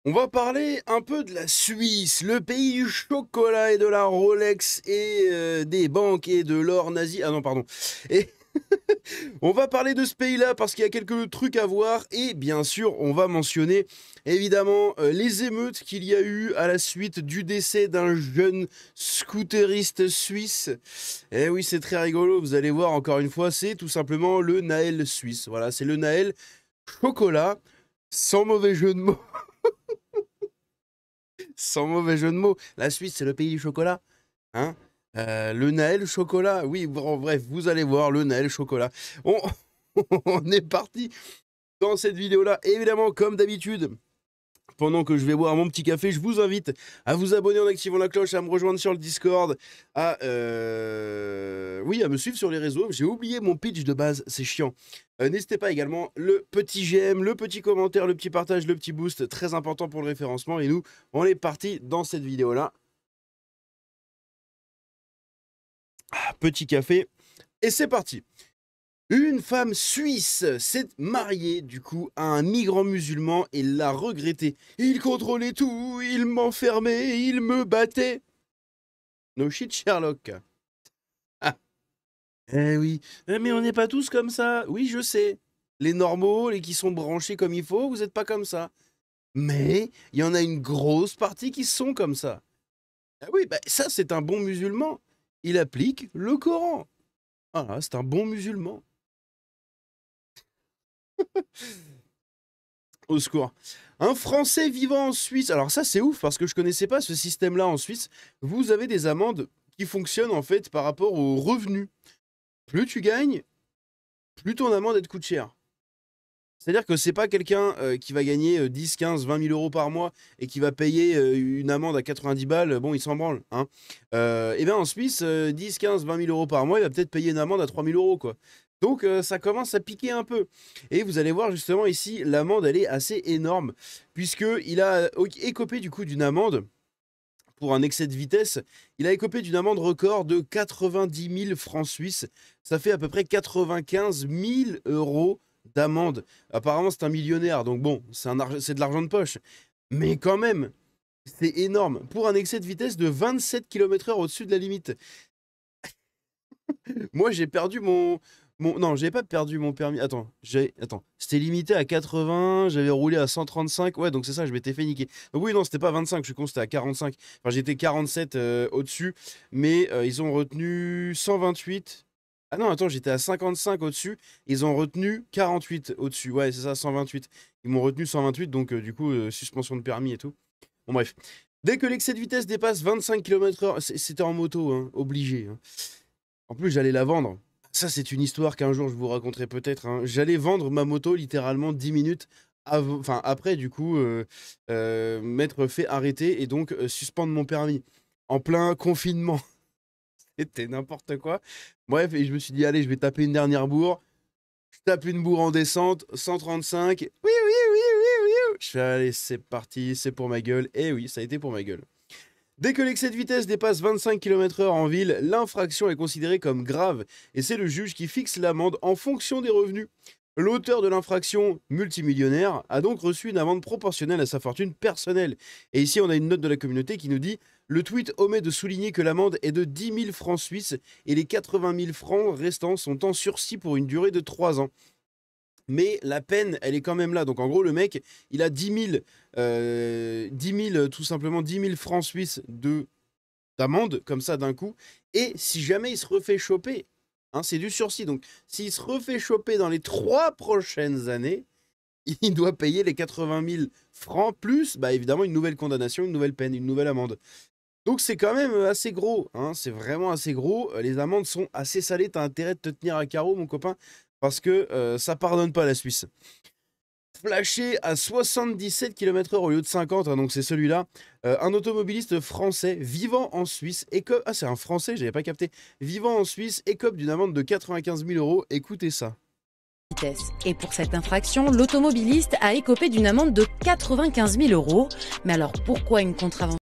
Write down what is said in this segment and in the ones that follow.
On va parler un peu de la Suisse, le pays du chocolat et de la Rolex et des banques et de l'or nazi. Ah non, pardon. Et on va parler de ce pays-là parce qu'il y a quelques trucs à voir et bien sûr, on va mentionner évidemment les émeutes qu'il y a eu à la suite du décès d'un jeune scooteriste suisse. Eh oui, c'est très rigolo, vous allez voir encore une fois, c'est tout simplement le Naël suisse. Voilà, c'est le Naël chocolat, sans mauvais jeu de mots. Sans mauvais jeu de mots. La Suisse, c'est le pays du chocolat. Hein. Le Naël chocolat. Oui, bon, bref, vous allez voir le Naël chocolat. On, on est parti dans cette vidéo-là. Évidemment, comme d'habitude, pendant que je vais boire mon petit café, je vous invite à vous abonner en activant la cloche, à me rejoindre sur le Discord, oui, à me suivre sur les réseaux. J'ai oublié mon pitch de base, c'est chiant. N'hésitez pas également, le petit j'aime, le petit commentaire, le petit partage, le petit boost, très important pour le référencement. Et nous, on est parti dans cette vidéo-là. Petit café, et c'est parti. Une femme suisse s'est mariée du coup à un migrant musulman et l'a regretté. Il contrôlait tout, il m'enfermait, il me battait. No shit Sherlock. Ah, eh oui, mais on n'est pas tous comme ça. Oui, je sais. Les normaux, les qui sont branchés comme il faut, vous n'êtes pas comme ça. Mais il y en a une grosse partie qui sont comme ça. Ah oui, bah, ça c'est un bon musulman. Il applique le Coran. Voilà, c'est un bon musulman. Au secours. Un Français vivant en Suisse. Alors ça, c'est ouf parce que je connaissais pas ce système-là en Suisse. Vous avez des amendes qui fonctionnent en fait par rapport aux revenus. Plus tu gagnes, plus ton amende elle te coûte cher. C'est-à-dire que c'est pas quelqu'un qui va gagner 10, 15, 20 000 euros par mois et qui va payer une amende à 90 balles, bon, il s'en branle. Hein. Et bien en Suisse, 10, 15, 20 000 euros par mois, il va peut-être payer une amende à 3 000 euros, quoi. Donc ça commence à piquer un peu. Et vous allez voir justement ici, l'amende, elle est assez énorme, puisqu'il a écopé du coup d'une amende pour un excès de vitesse. Il a écopé d'une amende record de 90 000 francs suisses. Ça fait à peu près 95 000 euros d'amende. Apparemment, c'est un millionnaire, donc bon, c'est de l'argent de poche. Mais quand même, c'est énorme. Pour un excès de vitesse de 27 km/h au-dessus de la limite. Moi, j'ai perdu non, j'ai pas perdu mon permis. Attends. C'était limité à 80, j'avais roulé à 135. Ouais, donc c'est ça, je m'étais fait niquer. Donc oui, non, c'était pas 25, je suis con, c'était à 45. Enfin, j'étais 47 au-dessus, mais ils ont retenu 128. Ah non, attends, j'étais à 55 au-dessus, ils ont retenu 48 au-dessus. Ouais, c'est ça, 128. Ils m'ont retenu 128, donc du coup, suspension de permis et tout. Bon, bref. Dès que l'excès de vitesse dépasse 25 km/h, c'était en moto, hein, obligé. Hein. En plus, j'allais la vendre. Ça, c'est une histoire qu'un jour je vous raconterai peut-être. Hein. J'allais vendre ma moto littéralement 10 minutes après, du coup, m'être fait arrêter et donc suspendre mon permis. En plein confinement. C'était n'importe quoi. Bref, et je me suis dit, allez, je vais taper une dernière bourre. Je tape une bourre en descente, 135. Oui, oui, oui, oui, oui, oui. Je fais, allez, c'est parti, c'est pour ma gueule. Et oui, ça a été pour ma gueule. Dès que l'excès de vitesse dépasse 25 km/h en ville, l'infraction est considérée comme grave et c'est le juge qui fixe l'amende en fonction des revenus. L'auteur de l'infraction, multimillionnaire, a donc reçu une amende proportionnelle à sa fortune personnelle. Et ici, on a une note de la communauté qui nous dit: le tweet omet de souligner que l'amende est de 10 000 francs suisses et les 80 000 francs restants sont en sursis pour une durée de 3 ans. Mais la peine, elle est quand même là. Donc en gros, le mec, il a 10 000 tout simplement 10 000 francs suisses d'amende, comme ça d'un coup. Et si jamais il se refait choper, hein, c'est du sursis. Donc s'il se refait choper dans les 3 prochaines années, il doit payer les 80 000 francs plus, bah évidemment, une nouvelle condamnation, une nouvelle peine, une nouvelle amende. Donc c'est quand même assez gros, hein, c'est vraiment assez gros. Les amendes sont assez salées, t'as intérêt de te tenir à carreau, mon copain, parce que ça pardonne pas la Suisse. Flashé à 77 km/h au lieu de 50, hein, donc c'est celui-là. Un automobiliste français vivant en Suisse écope. Ah, c'est un français, j'avais pas capté. Vivant en Suisse écope d'une amende de 95 000 euros. Écoutez ça. Et pour cette infraction, l'automobiliste a écopé d'une amende de 95 000 euros. Mais alors pourquoi une contravention?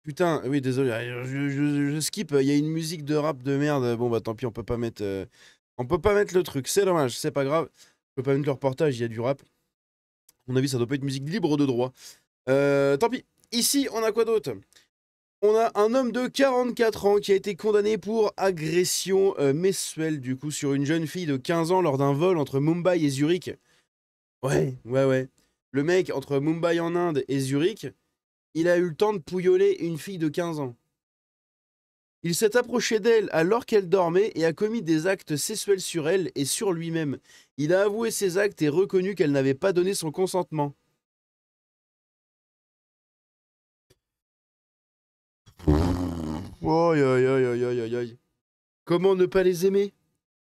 Putain, oui, désolé, je skip. Il y a une musique de rap de merde. Bon, bah tant pis, on peut pas mettre le truc. C'est dommage, c'est pas grave. On peut pas mettre le reportage, il y a du rap. À mon avis, ça doit pas être musique libre de droit. Tant pis. Ici, on a quoi d'autre? On a un homme de 44 ans qui a été condamné pour agression mensuelle, du coup, sur une jeune fille de 15 ans lors d'un vol entre Mumbai et Zurich. Ouais, ouais, ouais. Le mec, entre Mumbai en Inde et Zurich, il a eu le temps de pouilloler une fille de 15 ans. Il s'est approché d'elle alors qu'elle dormait et a commis des actes sexuels sur elle et sur lui-même. Il a avoué ses actes et reconnu qu'elle n'avait pas donné son consentement. Aïe, aïe, aïe, aïe, aïe, aïe, aïe. Comment ne pas les aimer?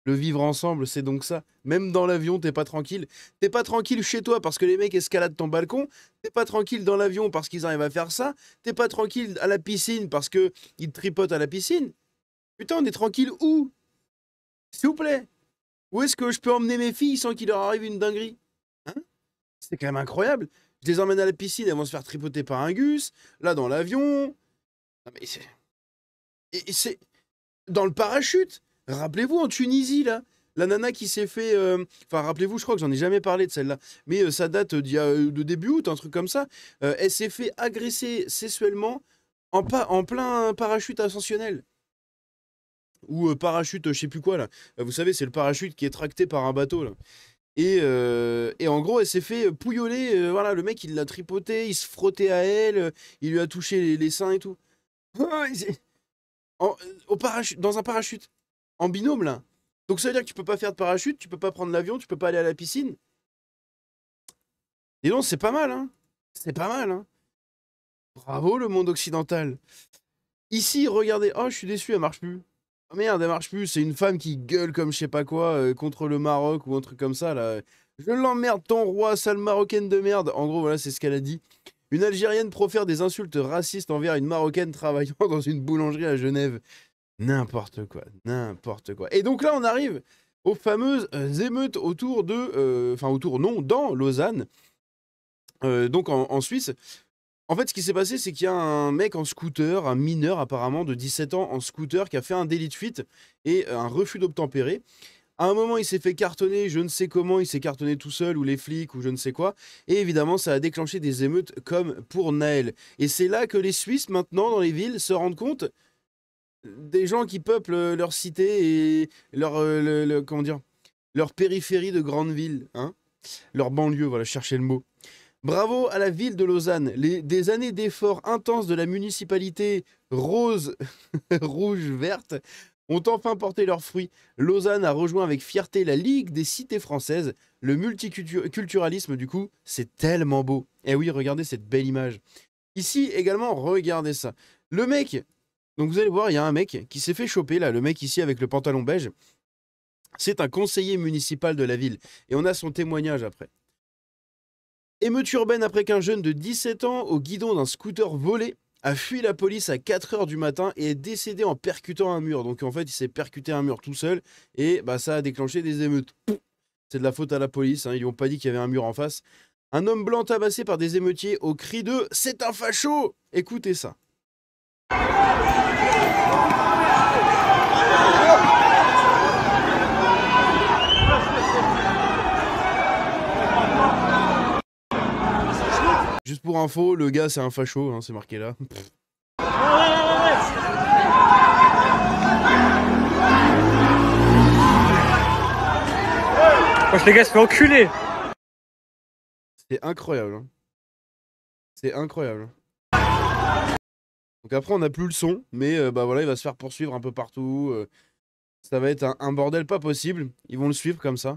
Le vivre ensemble, c'est donc ça. Même dans l'avion, t'es pas tranquille. T'es pas tranquille chez toi parce que les mecs escaladent ton balcon. T'es pas tranquille dans l'avion parce qu'ils arrivent à faire ça. T'es pas tranquille à la piscine parce que ils te tripotent à la piscine. Putain, on est tranquille où? S'il vous plaît. Où est-ce que je peux emmener mes filles sans qu'il leur arrive une dinguerie? Hein? C'est quand même incroyable. Je les emmène à la piscine, elles vont se faire tripoter par un gus. Là, dans l'avion. Non, mais c'est. Et c'est. Dans le parachute. Rappelez-vous, en Tunisie, là. La nana qui s'est fait. Enfin, rappelez-vous, je crois que j'en ai jamais parlé de celle-là. Mais ça date d'il y a, de début août, un truc comme ça. Elle s'est fait agresser sexuellement en plein parachute ascensionnel. Ou parachute, je sais plus quoi, là. Vous savez, c'est le parachute qui est tracté par un bateau, là. Et en gros, elle s'est fait pouilloler. Voilà, le mec, il l'a tripoté, il se frottait à elle, il lui a touché les seins et tout. En- dans un parachute. En binôme, là. Donc ça veut dire que tu peux pas faire de parachute, tu peux pas prendre l'avion, tu peux pas aller à la piscine. Et non, c'est pas mal, hein. C'est pas mal, hein. Bravo, le monde occidental. Ici, regardez. Oh, je suis déçu, elle marche plus. Oh, merde, elle marche plus. C'est une femme qui gueule comme je sais pas quoi contre le Maroc ou un truc comme ça, là. Je l'emmerde, ton roi, sale marocaine de merde. En gros, voilà, c'est ce qu'elle a dit. Une Algérienne profère des insultes racistes envers une Marocaine travaillant dans une boulangerie à Genève. N'importe quoi, n'importe quoi. Et donc là, on arrive aux fameuses émeutes autour de... Enfin, autour, non, dans Lausanne, donc en Suisse. En fait, ce qui s'est passé, c'est qu'il y a un mec en scooter, un mineur apparemment de 17 ans en scooter, qui a fait un délit de fuite et un refus d'obtempérer. À un moment, il s'est fait cartonner, je ne sais comment, il s'est cartonné tout seul, ou les flics, ou je ne sais quoi. Et évidemment, ça a déclenché des émeutes comme pour Naël. Et c'est là que les Suisses, maintenant, dans les villes, se rendent compte des gens qui peuplent leur cité et leur, comment dire, leur périphérie de grandes villes, hein, leur banlieue, voilà, chercher le mot. Bravo à la ville de Lausanne. Des années d'efforts intenses de la municipalité rose, rouge, verte ont enfin porté leurs fruits. Lausanne a rejoint avec fierté la Ligue des cités françaises. Le multiculturalisme, du coup, c'est tellement beau. Eh oui, regardez cette belle image. Ici également, regardez ça. Le mec, donc vous allez voir, il y a un mec qui s'est fait choper, là, le mec ici avec le pantalon beige. C'est un conseiller municipal de la ville. Et on a son témoignage après. Émeute urbaine après qu'un jeune de 17 ans, au guidon d'un scooter volé, a fui la police à 4 h du matin et est décédé en percutant un mur. Donc en fait, il s'est percuté un mur tout seul et bah, ça a déclenché des émeutes. C'est de la faute à la police, hein, ils n'ont pas dit qu'il y avait un mur en face. Un homme blanc tabassé par des émeutiers au cri de «C'est un facho!» Écoutez ça. Juste pour info, le gars c'est un facho, hein, c'est marqué là. Wesh les gars, se fait enculer. C'est incroyable. Hein. C'est incroyable. Donc après on n'a plus le son, mais bah voilà, il va se faire poursuivre un peu partout. Ça va être un bordel pas possible. Ils vont le suivre comme ça.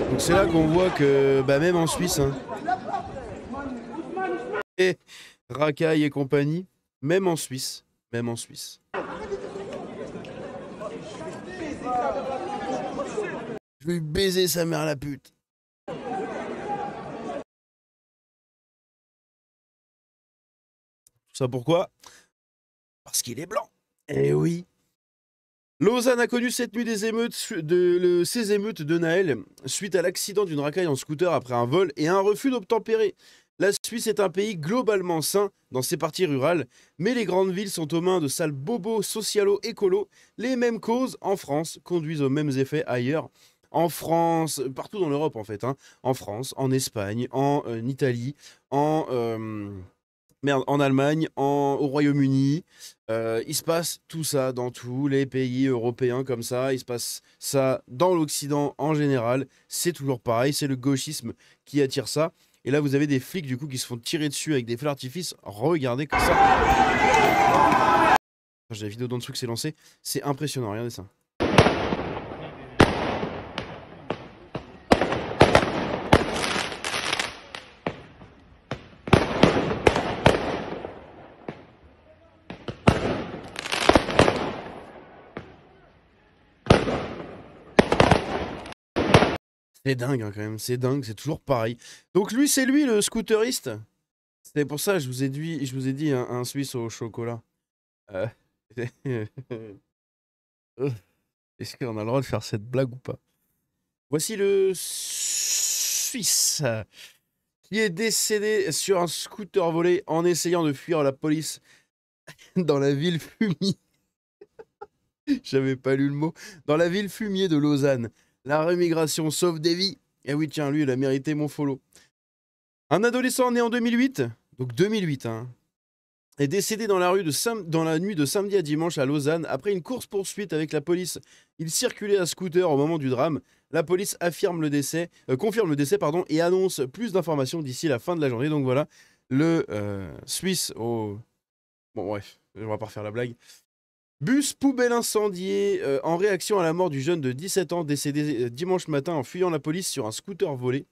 Donc c'est là qu'on voit que bah, même en Suisse, hein, et Racaille et compagnie, même en Suisse, même en Suisse. Je vais lui baiser sa mère la pute. Tout ça pourquoi? Parce qu'il est blanc. Eh oui. Lausanne a connu cette nuit ces émeutes de Naël suite à l'accident d'une racaille en scooter après un vol et un refus d'obtempérer. La Suisse est un pays globalement sain dans ses parties rurales, mais les grandes villes sont aux mains de sales bobos socialo-écolos. Les mêmes causes en France conduisent aux mêmes effets ailleurs. En France, partout dans l'Europe en fait, hein. En France, en Espagne, en Italie, en Allemagne, au Royaume-Uni. Il se passe tout ça dans tous les pays européens comme ça. Il se passe ça dans l'Occident en général. C'est toujours pareil, c'est le gauchisme qui attire ça. Et là, vous avez des flics du coup qui se font tirer dessus avec des feux d'artifice. Regardez comme ça. J'ai la vidéo d'en dessous qui s'est lancée. C'est impressionnant, regardez ça. C'est dingue hein, quand même, c'est dingue, c'est toujours pareil. Donc lui, c'est lui le scooteriste. C'est pour ça que je vous ai dit un Suisse au chocolat. Euh, Est-ce qu'on a le droit de faire cette blague ou pas? Voici le Suisse qui est décédé sur un scooter volé en essayant de fuir la police dans la ville fumier. J'avais pas lu le mot. Dans la ville fumier de Lausanne. La rémigration sauve des vies. Eh oui, tiens, lui, il a mérité mon follow. Un adolescent né en 2008, donc 2008, hein, est décédé dans la nuit de samedi à dimanche à Lausanne après une course-poursuite avec la police. Il circulait à scooter au moment du drame. La police confirme le décès, et annonce plus d'informations d'ici la fin de la journée. Donc voilà, le Suisse au... Bon bref, on va pas refaire la blague. Bus poubelle incendié en réaction à la mort du jeune de 17 ans décédé dimanche matin en fuyant la police sur un scooter volé.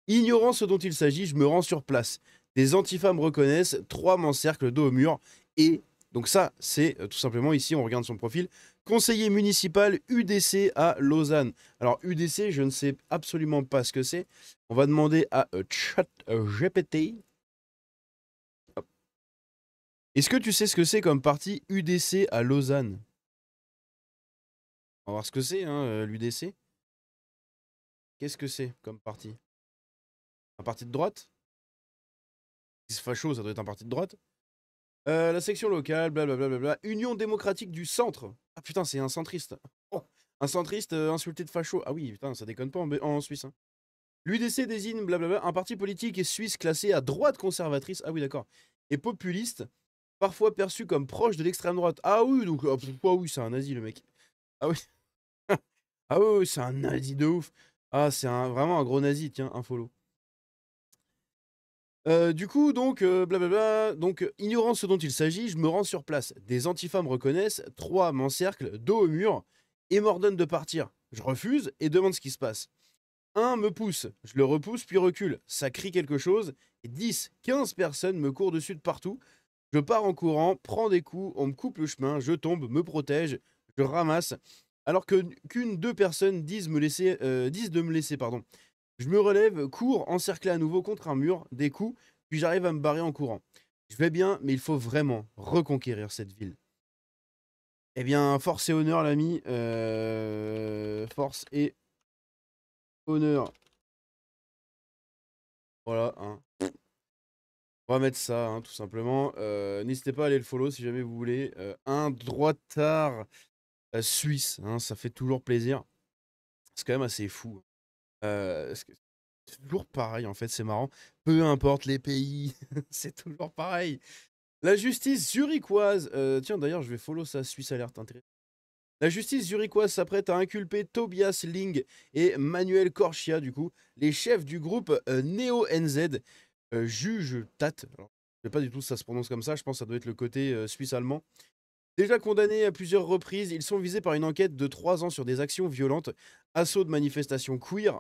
Ignorant ce dont il s'agit, je me rends sur place. Des antifas me reconnaissent, 3 m'encerclent dos au mur. Et donc ça, c'est tout simplement, ici, on regarde son profil, conseiller municipal UDC à Lausanne. Alors UDC, je ne sais absolument pas ce que c'est. On va demander à ChatGPT. Est-ce que tu sais ce que c'est comme parti UDC à Lausanne? On va voir ce que c'est, hein, l'UDC. Qu'est-ce que c'est comme parti? Un parti de droite? Si c'est facho, ça doit être un parti de droite. La section locale, blablabla. Union démocratique du centre. Ah putain, c'est un centriste. Oh, un centriste insulté de facho. Ah oui, putain, ça déconne pas en Suisse. Hein. L'UDC désigne blablabla un parti politique et suisse classé à droite conservatrice. Ah oui, d'accord. Et populiste, parfois perçu comme proche de l'extrême droite. Ah oui, donc oui, c'est un nazi le mec. Ah oui. Ah oui, c'est un nazi de ouf. Ah, c'est vraiment un gros nazi, tiens, un follow. Du coup, donc, blablabla. Donc, ignorant ce dont il s'agit, je me rends sur place. Des antifas me reconnaissent, 3 m'encerclent, dos au mur, et m'ordonnent de partir. Je refuse et demande ce qui se passe. Un me pousse, je le repousse puis recule. Ça crie quelque chose, et 10, 15 personnes me courent dessus de partout. Je pars en courant, prends des coups, on me coupe le chemin, je tombe, me protège, je ramasse. Alors deux personnes disent de me laisser, pardon. Je me relève, cours, encerclé à nouveau contre un mur, des coups, puis j'arrive à me barrer en courant. Je vais bien, mais il faut vraiment reconquérir cette ville. Eh bien, force et honneur, l'ami. Force et honneur. Voilà, hein. On va mettre ça, hein, tout simplement. N'hésitez pas à aller le follow si jamais vous voulez. Un droitard suisse, hein, ça fait toujours plaisir. C'est quand même assez fou. C'est toujours pareil, en fait, c'est marrant. Peu importe les pays, c'est toujours pareil. La justice zurichoise, tiens d'ailleurs, je vais follow ça, Suisse Alert, intéressant. La justice zurichoise s'apprête à inculper Tobias Ling et Manuel Corchia, du coup, les chefs du groupe Neo-NZ, juge Tat. Alors, je sais pas du tout si ça se prononce comme ça, je pense que ça doit être le côté suisse-allemand. Déjà condamnés à plusieurs reprises, ils sont visés par une enquête de 3 ans sur des actions violentes, assaut de manifestations queer,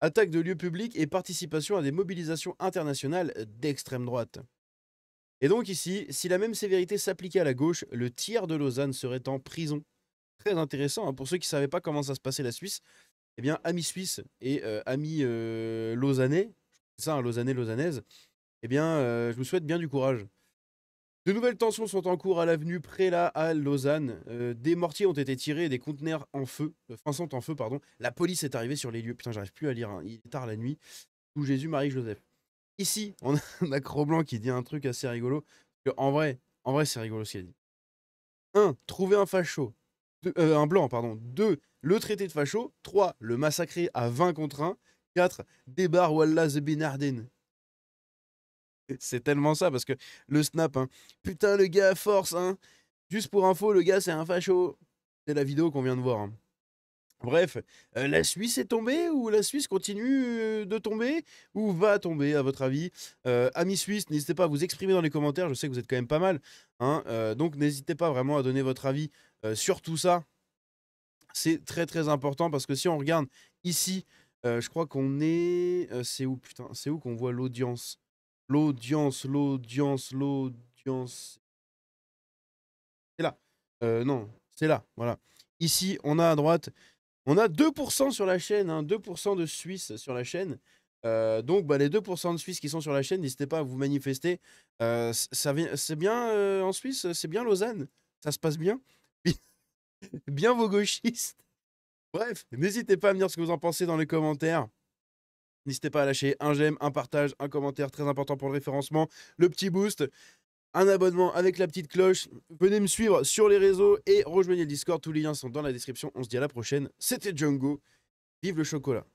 attaque de lieux publics et participation à des mobilisations internationales d'extrême droite. Et donc ici, si la même sévérité s'appliquait à la gauche, le tiers de Lausanne serait en prison. Très intéressant, hein, pour ceux qui ne savaient pas comment ça se passait la Suisse, eh bien, amis suisses et amis lausanais, c'est ça, un lausanais, lausanaise, eh bien, je vous souhaite bien du courage. De nouvelles tensions sont en cours à l'avenue Prélat à Lausanne. Des mortiers ont été tirés et des conteneurs en feu, enfin sont en feu, pardon. La police est arrivée sur les lieux. Putain, j'arrive plus à lire, hein. Il est tard la nuit. Tout Jésus, Marie, Joseph. Ici, on a un Acro-Blanc qui dit un truc assez rigolo. En vrai, c'est rigolo ce qu'il a dit. 1. Trouver un facho. Un blanc, pardon. 2. Le traité de facho. 3. Le massacrer à 20 contre 1. 4. Débar Wallah the Ben Arden. C'est tellement ça parce que le snap, hein. Putain, le gars, force, hein. Juste pour info, le gars, c'est un facho. C'est la vidéo qu'on vient de voir, hein. Bref, la Suisse est tombée ou la Suisse continue de tomber ou va tomber à votre avis? Amis suisses, n'hésitez pas à vous exprimer dans les commentaires, je sais que vous êtes quand même pas mal, hein, donc n'hésitez pas vraiment à donner votre avis sur tout ça. C'est très très important parce que si on regarde ici, je crois qu'on est... c'est où putain? C'est où qu'on voit l'audience? L'audience. C'est là. Non, c'est là, voilà. Ici, on a à droite, on a 2% sur la chaîne, hein, 2% de Suisses sur la chaîne. Donc, bah, les 2% de Suisses qui sont sur la chaîne, n'hésitez pas à vous manifester. C'est bien en Suisse, c'est bien Lausanne. Ça se passe bien. Bien vos gauchistes. Bref, n'hésitez pas à me dire ce que vous en pensez dans les commentaires. N'hésitez pas à lâcher un j'aime, un partage, un commentaire très important pour le référencement, le petit boost, un abonnement avec la petite cloche. Venez me suivre sur les réseaux et rejoignez le Discord. Tous les liens sont dans la description. On se dit à la prochaine. C'était Django. Vive le chocolat.